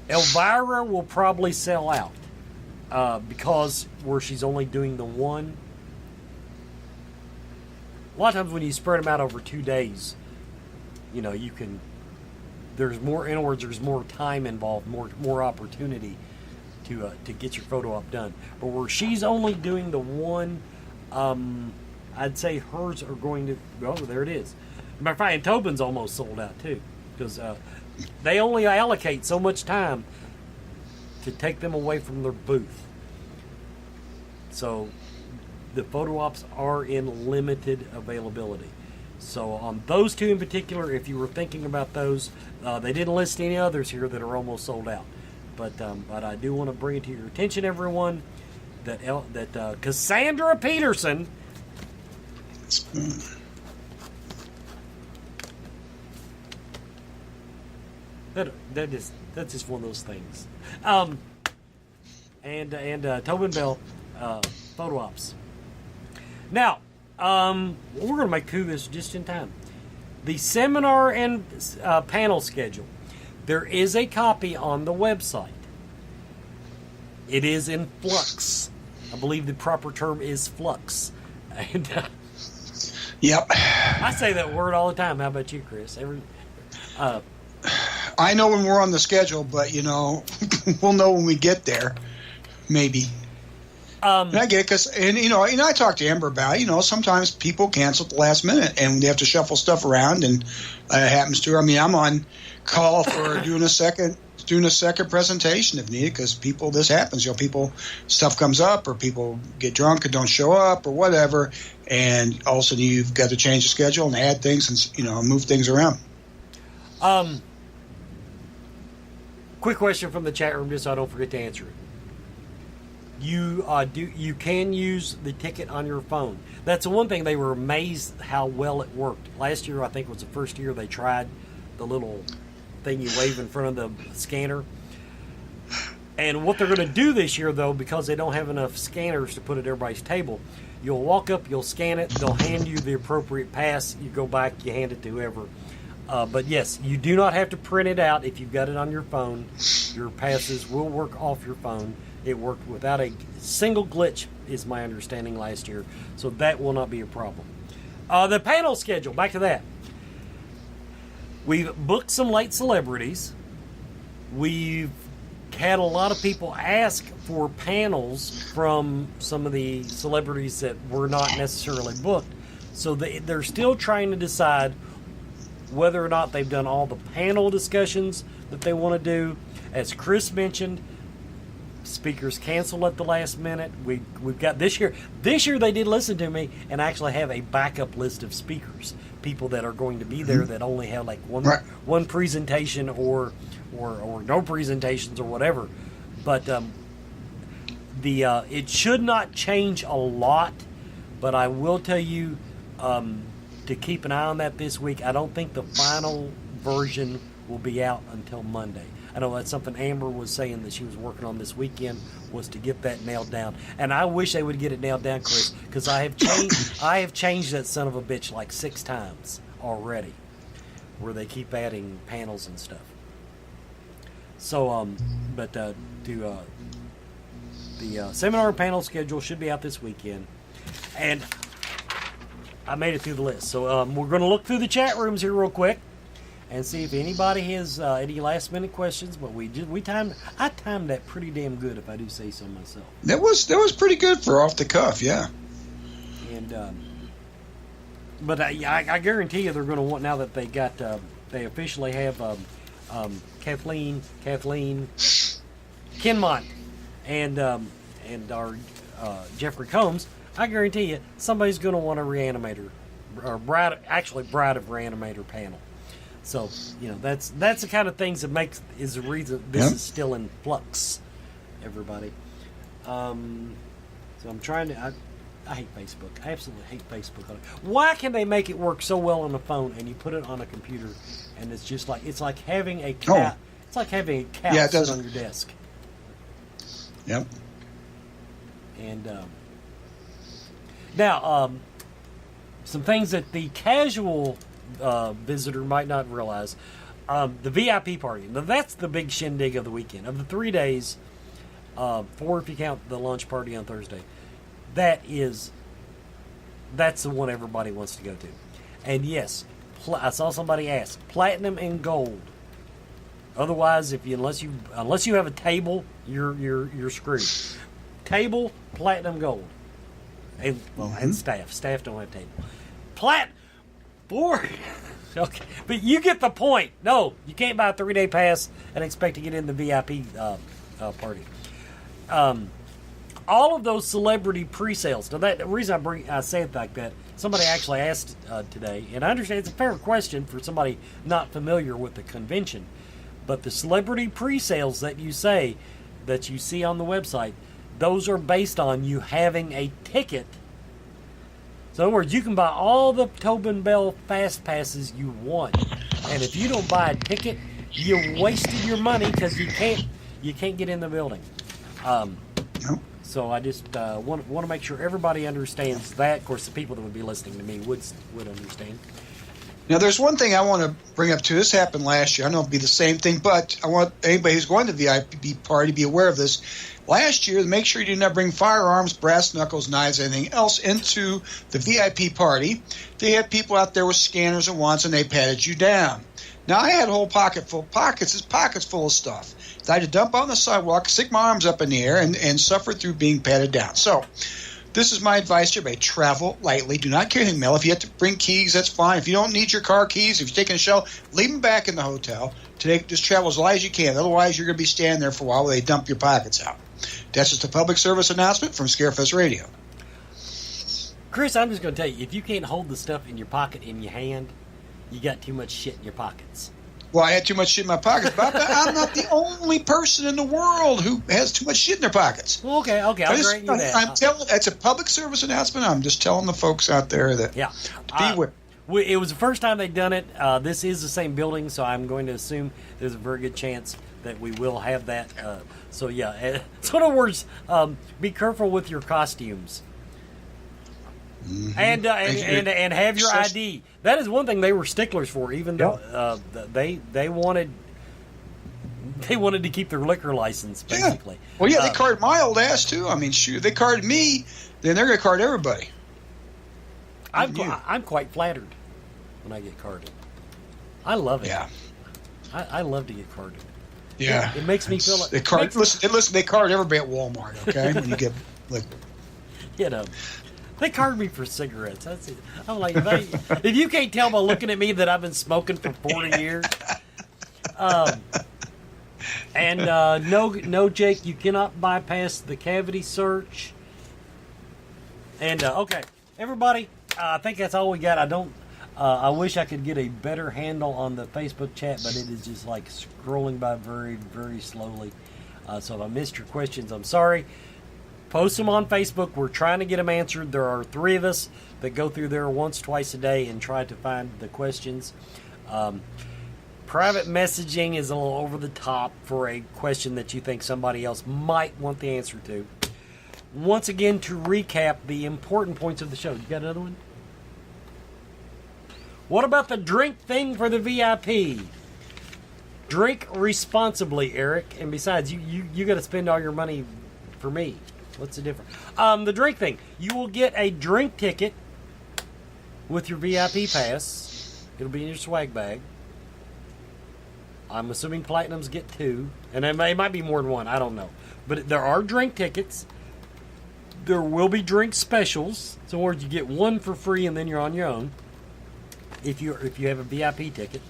Elvira will probably sell out because where she's only doing the one. A lot of times when you spread them out over 2 days, you know, you can. There's more. In other words, there's more time involved, more opportunity to get your photo op done. But where she's only doing the one, I'd say hers are going to. Oh, there it is. Matter of fact, and Tobin's almost sold out too, because they only allocate so much time to take them away from their booth. So the photo ops are in limited availability. So on those two in particular, if you were thinking about those, they didn't list any others here that are almost sold out. But I do want to bring it to your attention, everyone, that Cassandra Peterson that's just one of those things. And Tobin Bell photo ops. Now, we're going to make through this just in time. The seminar and panel schedule. There is a copy on the website. It is in flux. I believe the proper term is flux. And Yep. I say that word all the time. How about you, Chris? I know when we're on the schedule, but, you know, we'll know when we get there. Maybe. And I get it, because, and I talked to Amber about it, sometimes people cancel at the last minute and they have to shuffle stuff around, and it happens to her. I mean, I'm on call for doing a second presentation if needed, because this happens. Stuff comes up, or people get drunk and don't show up, or whatever, and all of a sudden you've got to change the schedule and add things and move things around. Quick question from the chat room, just so I don't forget to answer it. You can use the ticket on your phone. That's the one thing they were amazed how well it worked. Last year, I think was the first year they tried the little thing you wave in front of the scanner. And what they're going to do this year, though, because they don't have enough scanners to put at everybody's table, you'll walk up, you'll scan it, they'll hand you the appropriate pass, you go back, you hand it to whoever. But yes, you do not have to print it out if you've got it on your phone. Your passes will work off your phone. It worked without a single glitch, is my understanding, last year. So that will not be a problem. The panel schedule, back to that. We've booked some late celebrities. We've had a lot of people ask for panels from some of the celebrities that were not necessarily booked. So they're still trying to decide whether or not they've done all the panel discussions that they want to do. As Chris mentioned, speakers cancel at the last minute. We've got this year. This year they did listen to me and actually have a backup list of speakers, people that are going to be there that only have like one presentation or no presentations or whatever. But it should not change a lot. But I will tell you to keep an eye on that this week. I don't think the final version will be out until Monday. I know that's something Amber was saying that she was working on this weekend, was to get that nailed down. And I wish they would get it nailed down, Chris, because I have changed that son of a bitch like 6 times already, where they keep adding panels and stuff. So, the seminar panel schedule should be out this weekend, and I made it through the list. So we're going to look through the chat rooms here real quick and see if anybody has any last minute questions. But I timed that pretty damn good, if I do say so myself. That was pretty good for off the cuff, yeah. And but I guarantee you they're going to want, now that they officially have Kathleen Kinmont and our Jeffrey Combs. I guarantee you somebody's going to want a Reanimator or Bride of Reanimator panel. So, that's the kind of things that is the reason this is still in flux, everybody. So I'm trying to, I hate Facebook. I absolutely hate Facebook. Why can they make it work so well on the phone and you put it on a computer and it's like having a cat. Oh. It's like having a cat sit on your desk. Yep. And now, some things that the casual visitor might not realize. The VIP party. Now, that's the big shindig of the weekend. Of the 3 days, 4 if you count the lunch party on Thursday, that's the one everybody wants to go to. And yes, I saw somebody ask, platinum and gold. Otherwise, unless you have a table, you're screwed. Table, platinum, gold, and and staff. Staff don't have table. Board. Okay, but you get the point. No, you can't buy a 3-day pass and expect to get in the VIP party. All of those celebrity pre-sales. Now, the reason I say it like that, somebody actually asked today, and I understand it's a fair question for somebody not familiar with the convention. But the celebrity pre-sales that you see on the website, those are based on you having a ticket. So in other words, you can buy all the Tobin Bell Fast Passes you want, and if you don't buy a ticket, you wasted your money because you can't get in the building. So I just want to make sure everybody understands that. Of course, the people that would be listening to me would understand. Now, there's one thing I want to bring up too. This happened last year. I know it'll be the same thing, but I want anybody who's going to the VIP party to be aware of this. Last year, make sure you do not bring firearms, brass knuckles, knives, anything else into the VIP party. They had people out there with scanners and wands, and they patted you down. Now, I had a whole pockets full of stuff. I had to dump on the sidewalk, stick my arms up in the air, and suffer through being patted down. So, this is my advice to everybody. Travel lightly. Do not carry anything mail. If you have to bring keys, that's fine. If you don't need your car keys, if you're taking a shower, leave them back in the hotel. Just travel as light as you can. Otherwise, you're going to be standing there for a while while they dump your pockets out. That's just a public service announcement from Scarefest Radio. Chris, I'm just going to tell you, if you can't hold the stuff in your pocket in your hand, you got too much shit in your pockets. Well, I had too much shit in my pockets, but I'm not the only person in the world who has too much shit in their pockets. Well, okay, I'll grant you that. It's a public service announcement. I'm just telling the folks out there that beware. It was the first time they'd done it. This is the same building, so I'm going to assume there's a very good chance that we will have that. So in other words, be careful with your costumes. Mm-hmm. And have your ID. That is one thing they were sticklers for, even though they wanted to keep their liquor license, basically. Yeah. Well, yeah, they carded my old ass too. I mean, shoot, they carded me, then they're going to card everybody. I'm quite flattered when I get carded. I love it. Yeah, I love to get carded. Yeah, it makes me feel like they card. Listen, they card everybody at Walmart. Okay, when you get They card me for cigarettes. That's it. I'm like, if you can't tell by looking at me that I've been smoking for 40 years. No, Jake, you cannot bypass the cavity search. And okay, everybody, I think that's all we got. I wish I could get a better handle on the Facebook chat, but it is just like scrolling by very, very slowly. So if I missed your questions, I'm sorry. Post them on Facebook. We're trying to get them answered. There are 3 of us that go through there once, twice a day and try to find the questions. Private messaging is a little over the top for a question that you think somebody else might want the answer to. Once again, to recap the important points of the show. You got another one? What about the drink thing for the VIP? Drink responsibly, Eric. And besides, you got to spend all your money for me. What's the difference? The drink thing. You will get a drink ticket with your VIP pass. It'll be in your swag bag. I'm assuming Platinums get 2. And it might be more than 1. I don't know. But there are drink tickets. There will be drink specials. So in other words, you get 1 for free and then you're on your own. If you have a VIP ticket.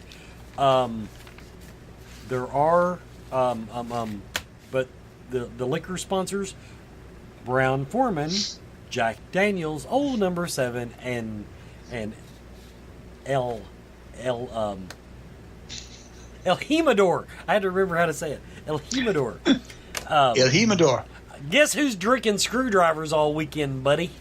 There are but the liquor sponsors, Brown Foreman, Jack Daniels, Old Number 7, and El Jimador. I had to remember how to say it. El Jimador. El Jimador. Guess who's drinking screwdrivers all weekend, buddy?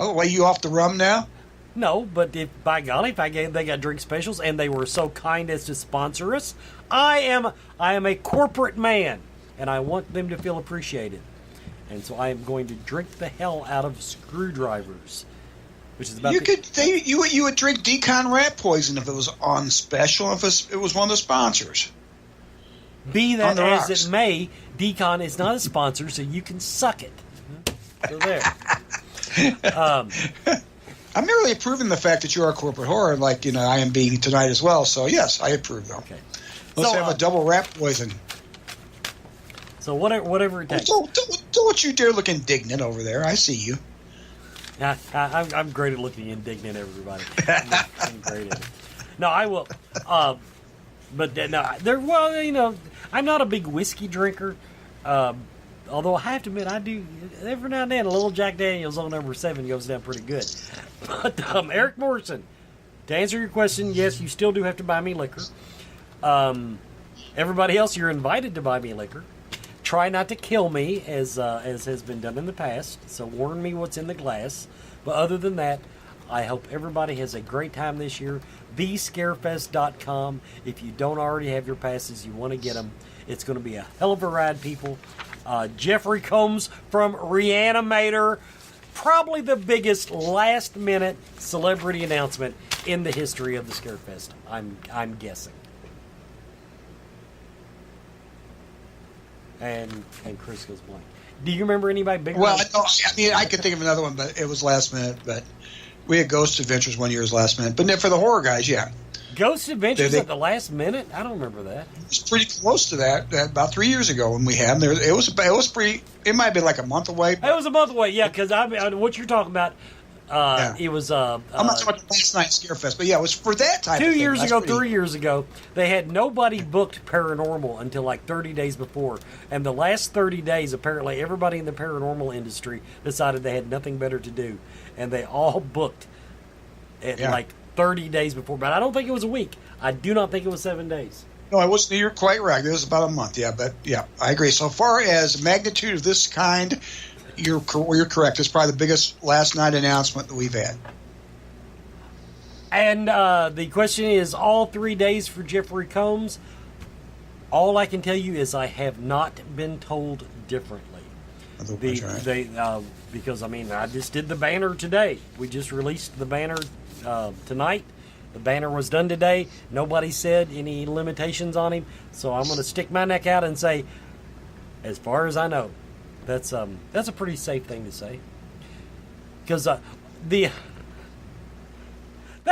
Oh, well, you off the rum now? No, but if by golly, they got drink specials and they were so kind as to sponsor us, I am a corporate man and I want them to feel appreciated, and so I am going to drink the hell out of screwdrivers, which is about. You would drink Decon rat poison if it was on special. If it was one of the sponsors. Be that as it may, Decon is not a sponsor, so you can suck it. So there. I'm merely approving the fact that you are a corporate whore, like I am being tonight as well. So yes, I approve though. Okay. Let's have a double rat poison. So whatever it takes. Don't you dare look indignant over there. I see you. I'm great at looking indignant, everybody. I'm great at it. No, I will. But no, I'm not a big whiskey drinker. Although I have to admit, I do every now and then a little Jack Daniels on number 7 goes down pretty good. But Eric Morrison, to answer your question, yes, you still do have to buy me liquor. Everybody else, you're invited to buy me liquor. Try not to kill me, as has been done in the past. So warn me what's in the glass. But other than that, I hope everybody has a great time this year. TheScarefest.com. If you don't already have your passes, you want to get them. It's going to be a hell of a ride, people. Jeffrey Combs from Reanimator. Probably the biggest last-minute celebrity announcement in the history of the Scarefest. I'm guessing. And Chris goes blank. Do you remember anybody bigger? Well, I could think of another one, but it was last minute. But we had Ghost Adventures one year was last minute. But for the horror guys, yeah. Ghost Adventures at the last minute? I don't remember that. It was pretty close to that about 3 years ago when we had them. It was pretty. It might have been like a month away. It was a month away, yeah. Because what you're talking about, it was. I'm not talking about last night's Scarefest, but yeah, it was for that time. 2 years ago, 3 years ago, they had nobody booked paranormal until like 30 days before, and the last 30 days, apparently, everybody in the paranormal industry decided they had nothing better to do, and they all booked at like 30 days before, but I don't think it was a week. I do not think it was 7 days. No, it wasn't. You're quite right. It was about a month, but I agree. So far as magnitude of this kind, you're correct. It's probably the biggest last night announcement that we've had. And the question is, all 3 days for Jeffrey Combs? All I can tell you is I have not been told differently. Because I just did the banner today. We just released the banner tonight. The banner was done today. Nobody said any limitations on him, so I'm going to stick my neck out and say, as far as I know, that's a pretty safe thing to say. Because that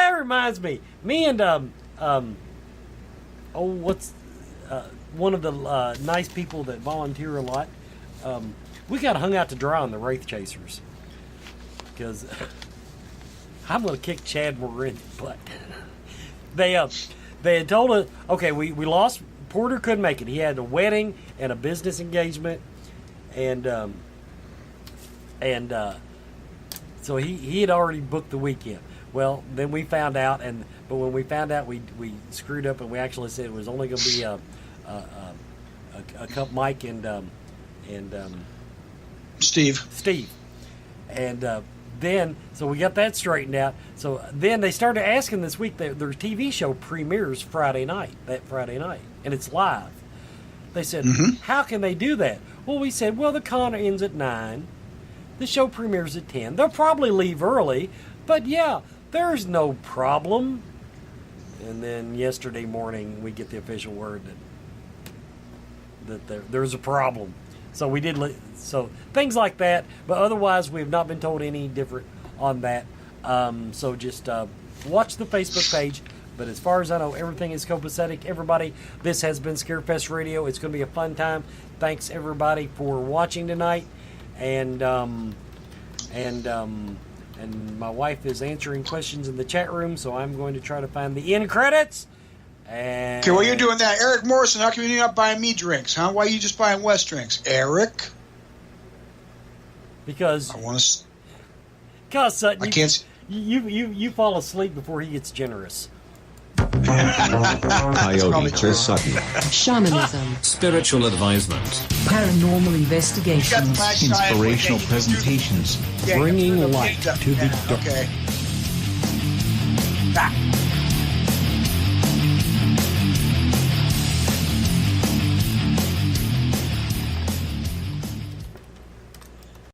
reminds me and one of the nice people that volunteer a lot. We got hung out to dry on the Wraith Chasers because. I'm going to kick Chad Morin's butt. They had told us, okay, we lost, Porter couldn't make it. He had a wedding and a business engagement, and so he had already booked the weekend. Well, then we found out, but when we found out, we screwed up, and we actually said it was only going to be a Cup Mike and Steve. And then, so we got that straightened out. So then they started asking this week, their TV show premieres that Friday night, and it's live. They said, How can they do that? Well, we said, the con ends at 9. The show premieres at 10. They'll probably leave early, but yeah, there's no problem. And then yesterday morning, we get the official word that there's a problem. So we did. So things like that, but otherwise we have not been told any different on that. So just watch the Facebook page. But as far as I know, everything is copacetic. Everybody, this has been Scarefest Radio. It's going to be a fun time. Thanks everybody for watching tonight, and my wife is answering questions in the chat room, so I'm going to try to find the end credits. And okay, while you're doing that, Eric Morrison, how come you're not buying me drinks, huh? Why are you just buying West drinks, Eric? Because I want to. Because I can't. You fall asleep before he gets generous. Coyote Chris Sutton. Shamanism. Spiritual advisement. Paranormal Got the investigations. flash giant Inspirational with it. presentations. Yeah, Bringing yeah, light yeah, to the yeah, dark. Okay. Ah.